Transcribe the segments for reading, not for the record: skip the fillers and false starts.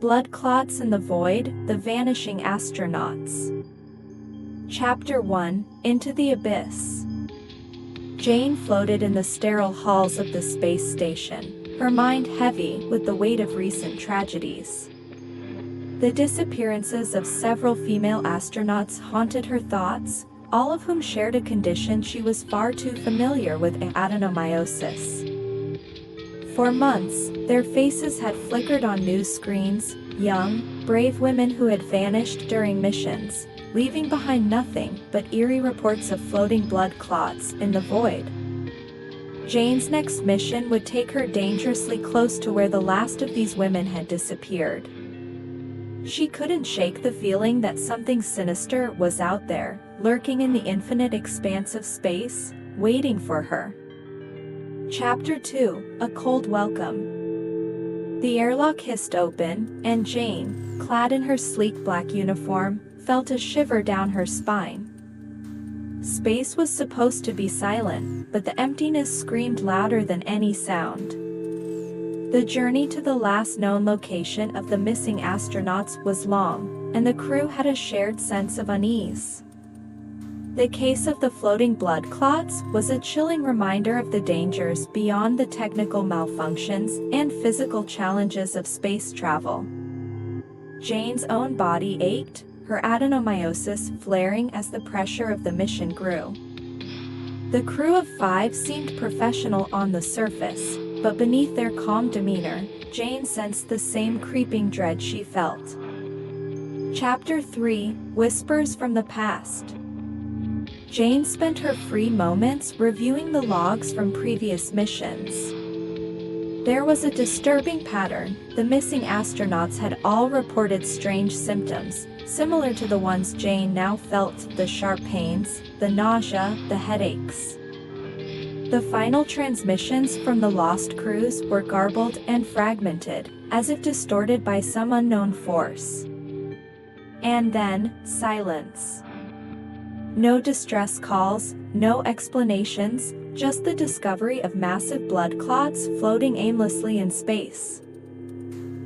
Blood Clots in the Void, The Vanishing Astronauts. Chapter 1, Into the Abyss. Jane floated in the sterile halls of the space station, her mind heavy with the weight of recent tragedies. The disappearances of several female astronauts haunted her thoughts, all of whom shared a condition she was far too familiar with, adenomyosis. For months, their faces had flickered on news screens, young, brave women who had vanished during missions, leaving behind nothing but eerie reports of floating blood clots in the void. Jane's next mission would take her dangerously close to where the last of these women had disappeared. She couldn't shake the feeling that something sinister was out there, lurking in the infinite expanse of space, waiting for her. Chapter 2, A Cold Welcome. The airlock hissed open, and Jane, clad in her sleek black uniform, felt a shiver down her spine. Space was supposed to be silent, but the emptiness screamed louder than any sound. The journey to the last known location of the missing astronauts was long, and the crew had a shared sense of unease. The case of the floating blood clots was a chilling reminder of the dangers beyond the technical malfunctions and physical challenges of space travel. Jane's own body ached, her adenomyosis flaring as the pressure of the mission grew. The crew of 5 seemed professional on the surface, but beneath their calm demeanor, Jane sensed the same creeping dread she felt. Chapter 3, Whispers from the Past. Jane spent her free moments reviewing the logs from previous missions. There was a disturbing pattern. The missing astronauts had all reported strange symptoms, similar to the ones Jane now felt: the sharp pains, the nausea, the headaches. The final transmissions from the lost crews were garbled and fragmented, as if distorted by some unknown force. And then, silence. No distress calls, no explanations, just the discovery of massive blood clots floating aimlessly in space.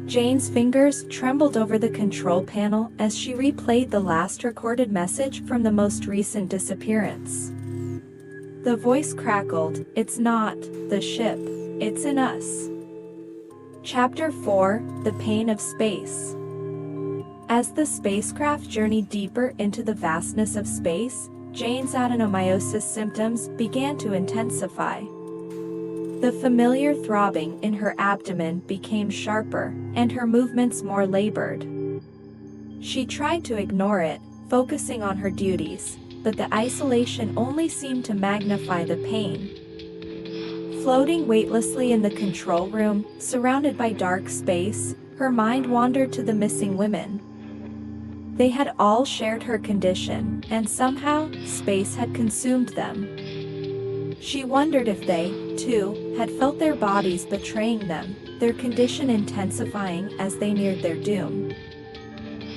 Jane's fingers trembled over the control panel as she replayed the last recorded message from the most recent disappearance. The voice crackled, "It's not the ship, it's in us." Chapter 4, The Pain of Space. As the spacecraft journeyed deeper into the vastness of space, Jane's adenomyosis symptoms began to intensify. The familiar throbbing in her abdomen became sharper, and her movements more labored. She tried to ignore it, focusing on her duties, but the isolation only seemed to magnify the pain. Floating weightlessly in the control room, surrounded by dark space, her mind wandered to the missing women. They had all shared her condition, and somehow, space had consumed them. She wondered if they, too, had felt their bodies betraying them, their condition intensifying as they neared their doom.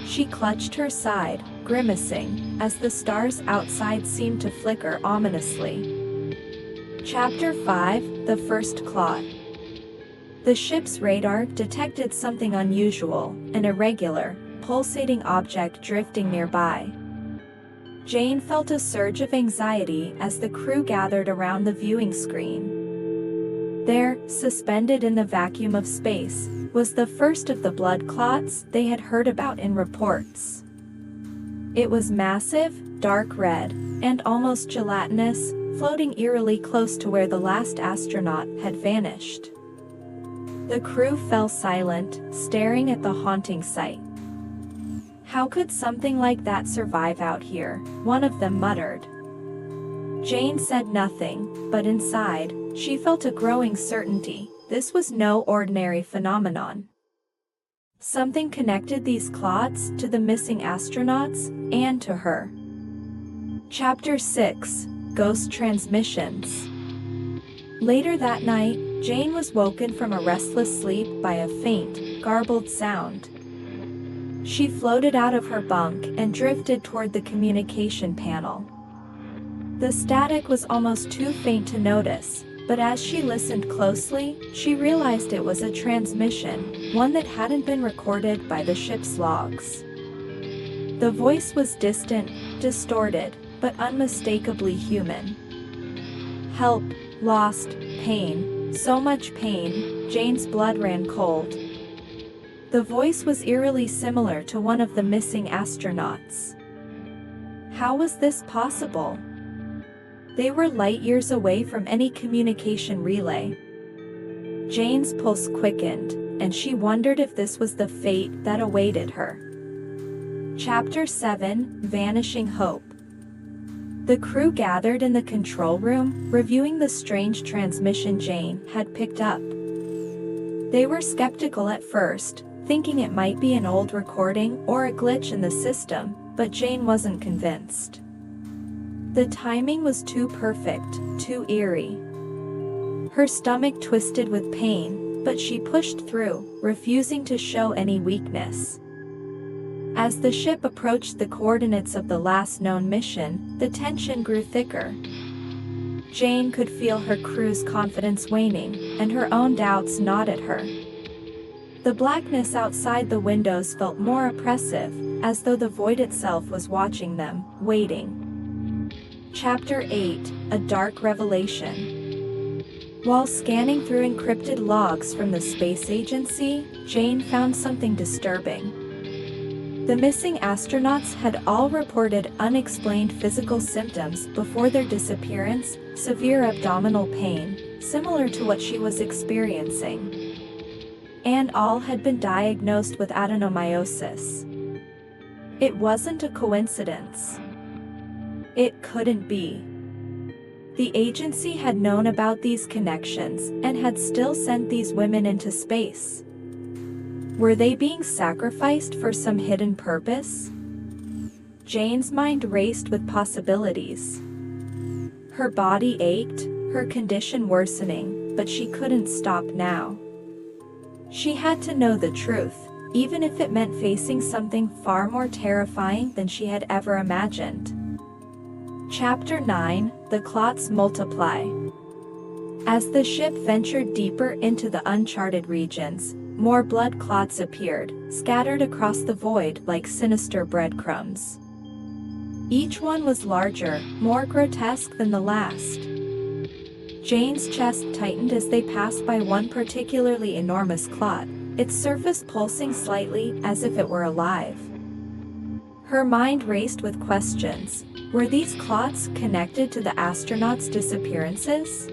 She clutched her side, grimacing, as the stars outside seemed to flicker ominously. Chapter 5, The First Clot. The ship's radar detected something unusual, an irregular, pulsating object drifting nearby. Jane felt a surge of anxiety as the crew gathered around the viewing screen. There, suspended in the vacuum of space, was the first of the blood clots they had heard about in reports. It was massive, dark red, and almost gelatinous, floating eerily close to where the last astronaut had vanished. The crew fell silent, staring at the haunting sight. "How could something like that survive out here?" one of them muttered. Jane said nothing, but inside, she felt a growing certainty. This was no ordinary phenomenon. Something connected these clots to the missing astronauts, and to her. Chapter 6, Ghost Transmissions. Later that night, Jane was woken from a restless sleep by a faint, garbled sound. She floated out of her bunk and drifted toward the communication panel. The static was almost too faint to notice, But as she listened closely, she realized it was a transmission, one that hadn't been recorded by the ship's logs. The voice was distant, distorted, but unmistakably human. "Help, lost, pain, so much pain." Jane's blood ran cold. The voice was eerily similar to one of the missing astronauts. How was this possible? They were light years away from any communication relay. Jane's pulse quickened, and she wondered if this was the fate that awaited her. Chapter 7: Vanishing Hope. The crew gathered in the control room, reviewing the strange transmission Jane had picked up. They were skeptical at first, thinking it might be an old recording or a glitch in the system, but Jane wasn't convinced. The timing was too perfect, too eerie. Her stomach twisted with pain, but she pushed through, refusing to show any weakness. As the ship approached the coordinates of the last known mission, the tension grew thicker. Jane could feel her crew's confidence waning, and her own doubts gnawed at her. The blackness outside the windows felt more oppressive, as though the void itself was watching them, waiting. Chapter 8: A Dark Revelation. While scanning through encrypted logs from the space agency, Jane found something disturbing. The missing astronauts had all reported unexplained physical symptoms before their disappearance, severe abdominal pain, similar to what she was experiencing. And all had been diagnosed with adenomyosis. It wasn't a coincidence. It couldn't be. The agency had known about these connections and had still sent these women into space. Were they being sacrificed for some hidden purpose? Jane's mind raced with possibilities. Her body ached, her condition worsening, but she couldn't stop now. She had to know the truth, even if it meant facing something far more terrifying than she had ever imagined. Chapter 9: The Clots Multiply. As the ship ventured deeper into the uncharted regions, more blood clots appeared, scattered across the void like sinister breadcrumbs. Each one was larger, more grotesque than the last. Jane's chest tightened as they passed by one particularly enormous clot, its surface pulsing slightly as if it were alive. Her mind raced with questions. Were these clots connected to the astronauts' disappearances?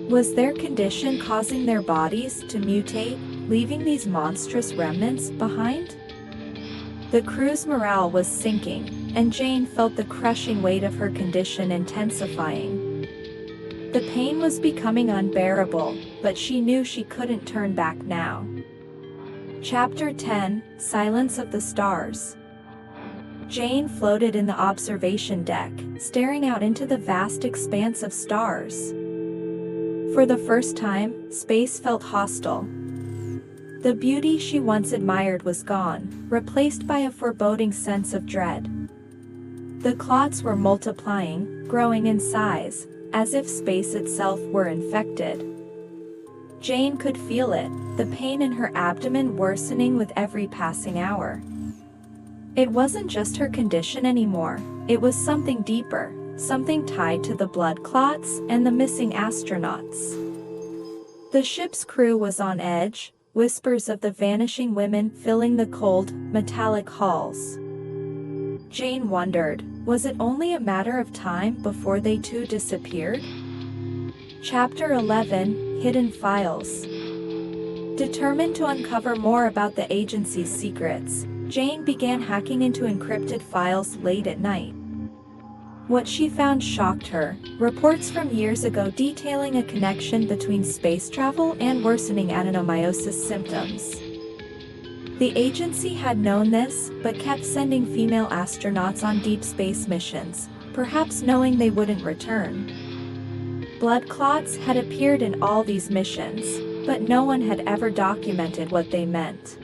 Was their condition causing their bodies to mutate, leaving these monstrous remnants behind? The crew's morale was sinking, and Jane felt the crushing weight of her condition intensifying. The pain was becoming unbearable, but she knew she couldn't turn back now. Chapter 10: Silence of the Stars. Jane floated in the observation deck, staring out into the vast expanse of stars. For the first time, space felt hostile. The beauty she once admired was gone, replaced by a foreboding sense of dread. The clots were multiplying, growing in size, as if space itself were infected. Jane could feel it, the pain in her abdomen worsening with every passing hour. It wasn't just her condition anymore, it was something deeper, something tied to the blood clots and the missing astronauts. The ship's crew was on edge, whispers of the vanishing women filling the cold, metallic halls. Jane wondered, was it only a matter of time before they too disappeared? Chapter 11: Hidden Files. Determined to uncover more about the agency's secrets, Jane began hacking into encrypted files late at night. What she found shocked her, reports from years ago detailing a connection between space travel and worsening adenomyosis symptoms. The agency had known this, but kept sending female astronauts on deep space missions, perhaps knowing they wouldn't return. Blood clots had appeared in all these missions, but no one had ever documented what they meant.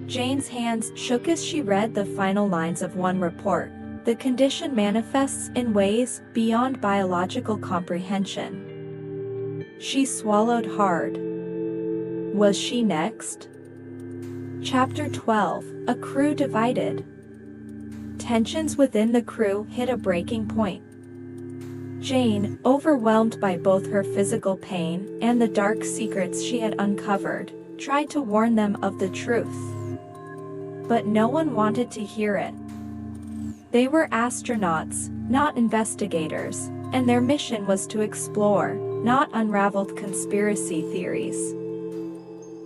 Jane's hands shook as she read the final lines of one report. The condition manifests in ways beyond biological comprehension. She swallowed hard. Was she next? Chapter 12, A Crew Divided. Tensions within the crew hit a breaking point. Jane, overwhelmed by both her physical pain and the dark secrets she had uncovered, tried to warn them of the truth. But no one wanted to hear it. They were astronauts, not investigators, and their mission was to explore, not unraveled conspiracy theories.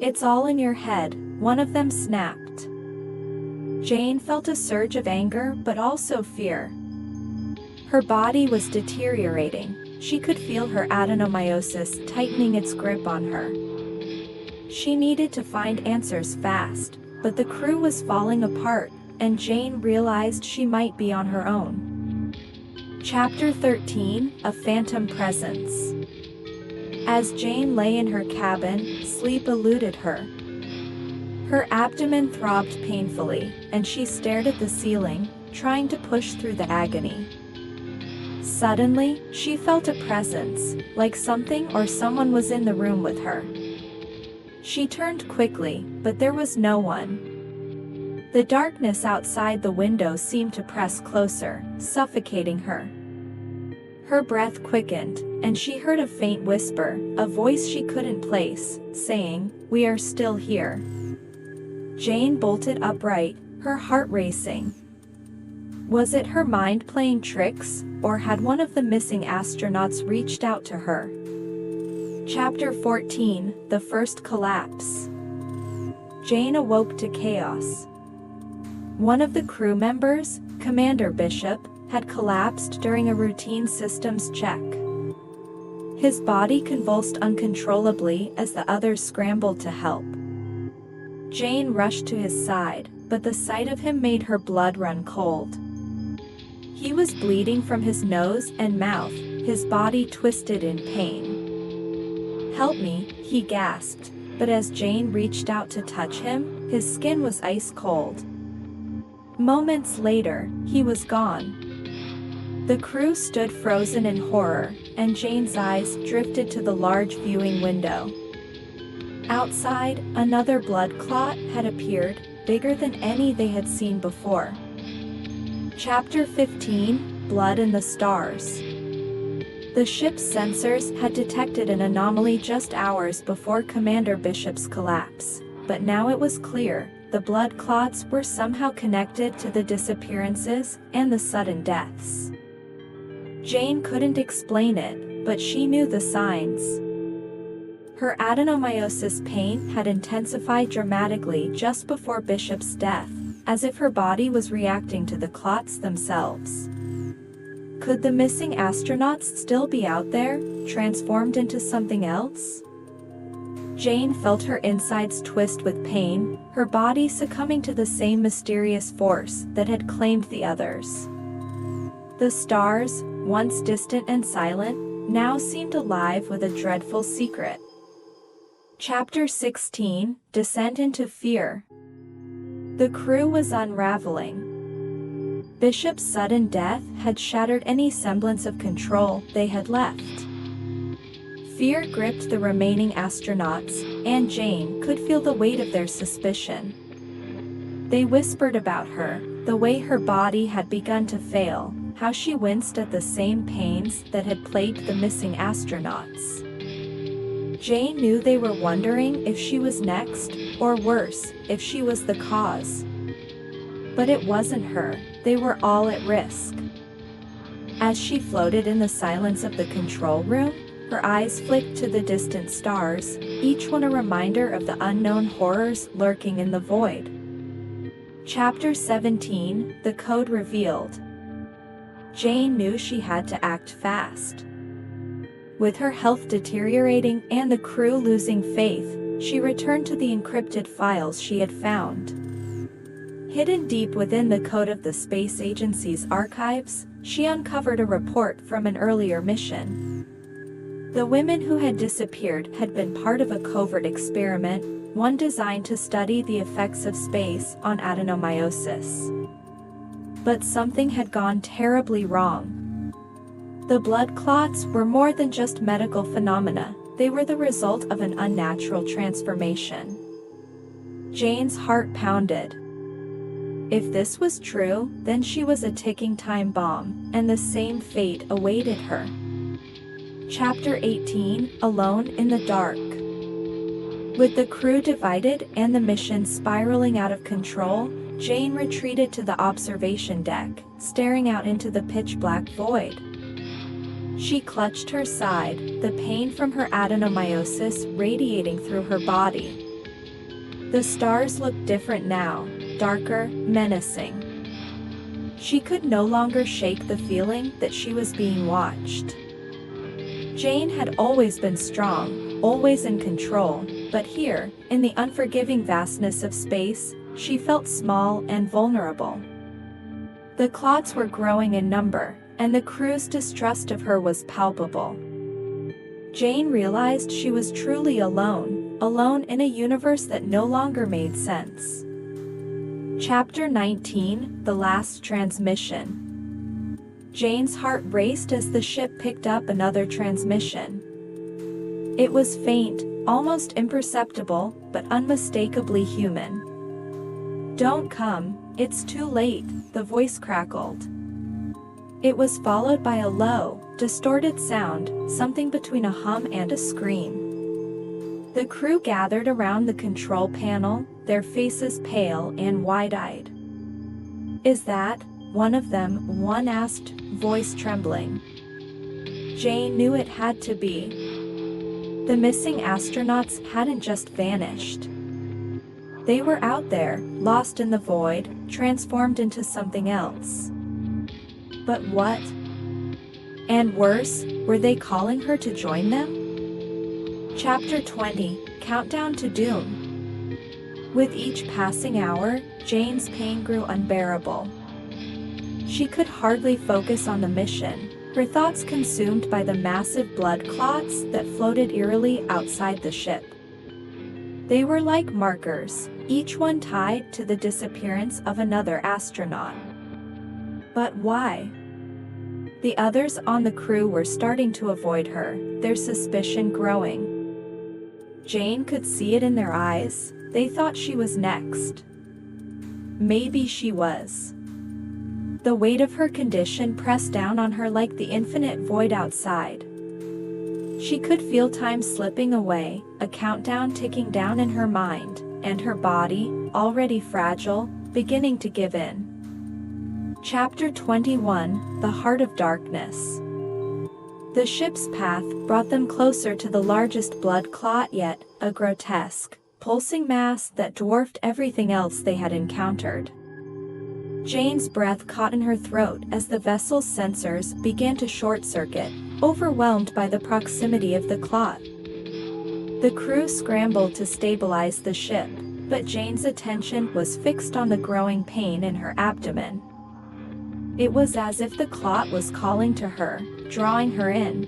"It's all in your head," one of them snapped. Jane felt a surge of anger but also fear. Her body was deteriorating. She could feel her adenomyosis tightening its grip on her. She needed to find answers fast, but the crew was falling apart, and Jane realized she might be on her own. Chapter 13, A Phantom Presence. As Jane lay in her cabin, sleep eluded her. Her abdomen throbbed painfully, and she stared at the ceiling, trying to push through the agony. Suddenly, she felt a presence, like something or someone was in the room with her. She turned quickly, but there was no one. The darkness outside the window seemed to press closer, suffocating her. Her breath quickened, and she heard a faint whisper, a voice she couldn't place, saying, "We are still here." Jane bolted upright, her heart racing. Was it her mind playing tricks, or had one of the missing astronauts reached out to her? Chapter 14, The First Collapse. Jane awoke to chaos. One of the crew members, Commander Bishop, had collapsed during a routine systems check. His body convulsed uncontrollably as the others scrambled to help. Jane rushed to his side, but the sight of him made her blood run cold. He was bleeding from his nose and mouth, his body twisted in pain. "Help me," he gasped, but as Jane reached out to touch him, his skin was ice cold. Moments later, he was gone. The crew stood frozen in horror, and Jane's eyes drifted to the large viewing window. Outside, another blood clot had appeared, bigger than any they had seen before. Chapter 15, Blood in the Stars. The ship's sensors had detected an anomaly just hours before Commander Bishop's collapse, but now it was clear, the blood clots were somehow connected to the disappearances and the sudden deaths. Jane couldn't explain it, but she knew the signs. Her adenomyosis pain had intensified dramatically just before Bishop's death, as if her body was reacting to the clots themselves. Could the missing astronauts still be out there, transformed into something else? Jane felt her insides twist with pain, her body succumbing to the same mysterious force that had claimed the others. The stars, once distant and silent, now seemed alive with a dreadful secret. Chapter 16, Descent into Fear. The crew was unraveling. Bishop's sudden death had shattered any semblance of control they had left. Fear gripped the remaining astronauts, and Jane could feel the weight of their suspicion. They whispered about her, the way her body had begun to fail, how she winced at the same pains that had plagued the missing astronauts. Jane knew they were wondering if she was next, or worse, if she was the cause. But it wasn't her, they were all at risk. As she floated in the silence of the control room, her eyes flicked to the distant stars, each one a reminder of the unknown horrors lurking in the void. Chapter 17, The Code Revealed. Jane knew she had to act fast. With her health deteriorating and the crew losing faith, she returned to the encrypted files she had found. Hidden deep within the code of the space agency's archives, she uncovered a report from an earlier mission. The women who had disappeared had been part of a covert experiment, one designed to study the effects of space on adenomyosis. But something had gone terribly wrong. The blood clots were more than just medical phenomena, They were the result of an unnatural transformation. Jane's heart pounded. If this was true, then she was a ticking time bomb, and the same fate awaited her. Chapter 18, Alone in the Dark. With the crew divided and the mission spiraling out of control, Jane retreated to the observation deck, staring out into the pitch-black void. She clutched her side, the pain from her adenomyosis radiating through her body. The stars looked different now, darker, menacing. She could no longer shake the feeling that she was being watched. Jane had always been strong, always in control, but here, in the unforgiving vastness of space, she felt small and vulnerable. The clots were growing in number, and the crew's distrust of her was palpable. Jane realized she was truly alone, alone in a universe that no longer made sense. Chapter 19, The Last Transmission. Jane's heart raced as the ship picked up another transmission. It was faint, almost imperceptible, but unmistakably human. "Don't come, it's too late," the voice crackled. It was followed by a low, distorted sound, something between a hum and a scream. The crew gathered around the control panel, their faces pale and wide-eyed. "Is that?" one of them, one asked, voice trembling. Jane knew it had to be. The missing astronauts hadn't just vanished. They were out there, lost in the void, transformed into something else. But what? And worse, were they calling her to join them? Chapter 20, Countdown to Doom. With each passing hour, Jane's pain grew unbearable. She could hardly focus on the mission, her thoughts consumed by the massive blood clots that floated eerily outside the ship. They were like markers, each one tied to the disappearance of another astronaut. But why? The others on the crew were starting to avoid her, their suspicion growing. Jane could see it in their eyes, they thought she was next. Maybe she was. The weight of her condition pressed down on her like the infinite void outside. She could feel time slipping away, a countdown ticking down in her mind, and her body, already fragile, beginning to give in. Chapter 21, The Heart of Darkness. The ship's path brought them closer to the largest blood clot yet, a grotesque, pulsing mass that dwarfed everything else they had encountered. Jane's breath caught in her throat as the vessel's sensors began to short-circuit, overwhelmed by the proximity of the clot. The crew scrambled to stabilize the ship, but Jane's attention was fixed on the growing pain in her abdomen. It was as if the clot was calling to her, drawing her in.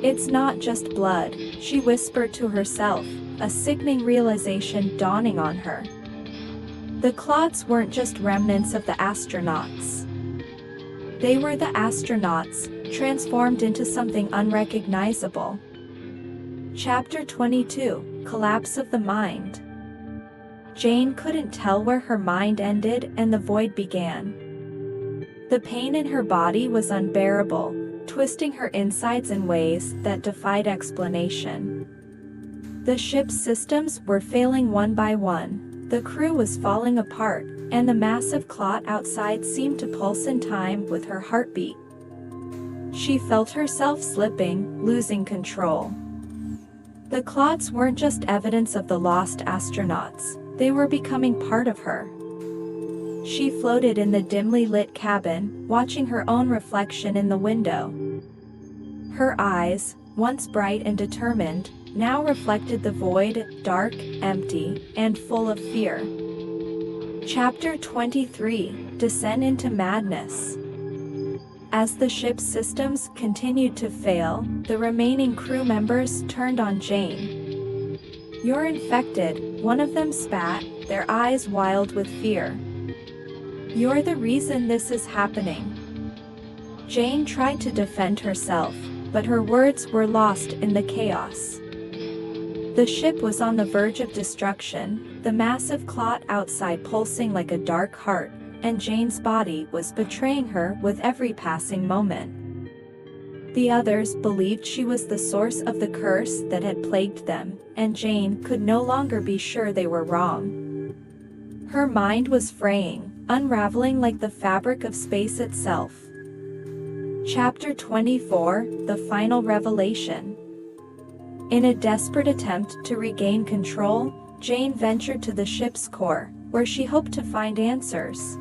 "It's not just blood," she whispered to herself, a sickening realization dawning on her. The clots weren't just remnants of the astronauts. They were the astronauts, transformed into something unrecognizable. Chapter 22, Collapse of the Mind. Jane couldn't tell where her mind ended and the void began. The pain in her body was unbearable, twisting her insides in ways that defied explanation. The ship's systems were failing one by one. The crew was falling apart, and the massive clot outside seemed to pulse in time with her heartbeat. She felt herself slipping, losing control. The clots weren't just evidence of the lost astronauts, they were becoming part of her. She floated in the dimly lit cabin, watching her own reflection in the window. Her eyes, once bright and determined, now reflected the void, dark, empty, and full of fear. Chapter 23, Descent into Madness. As the ship's systems continued to fail, the remaining crew members turned on Jane. "You're infected," one of them spat, their eyes wild with fear. "You're the reason this is happening." Jane tried to defend herself, but her words were lost in the chaos. The ship was on the verge of destruction, the massive clot outside pulsing like a dark heart, and Jane's body was betraying her with every passing moment. The others believed she was the source of the curse that had plagued them, and Jane could no longer be sure they were wrong. Her mind was fraying, unraveling like the fabric of space itself. Chapter 24, The Final Revelation. In a desperate attempt to regain control, Jane ventured to the ship's core, where she hoped to find answers.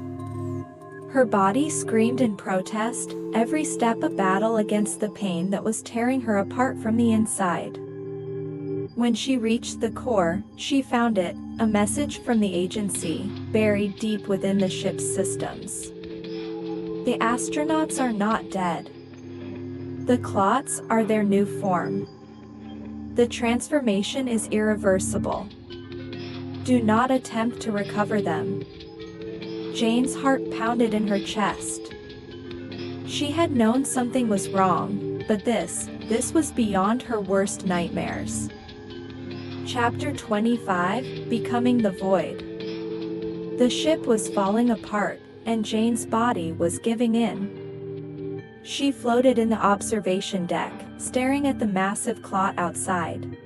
Her body screamed in protest, every step a battle against the pain that was tearing her apart from the inside. When she reached the core, she found it, a message from the agency, buried deep within the ship's systems. The astronauts are not dead. The clots are their new form. The transformation is irreversible. Do not attempt to recover them. Jane's heart pounded in her chest. She had known something was wrong, but this was beyond her worst nightmares. Chapter 25, Becoming the Void. The ship was falling apart, and Jane's body was giving in. She floated in the observation deck, staring at the massive clot outside.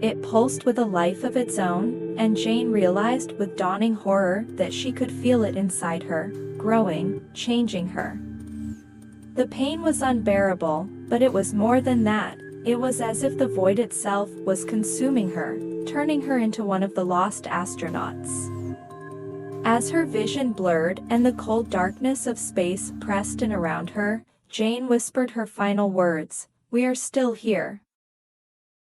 It pulsed with a life of its own, and Jane realized with dawning horror that she could feel it inside her, growing, changing her. The pain was unbearable, but it was more than that. It was as if the void itself was consuming her, turning her into one of the lost astronauts. As her vision blurred and the cold darkness of space pressed in around her, Jane whispered her final words, "We are still here."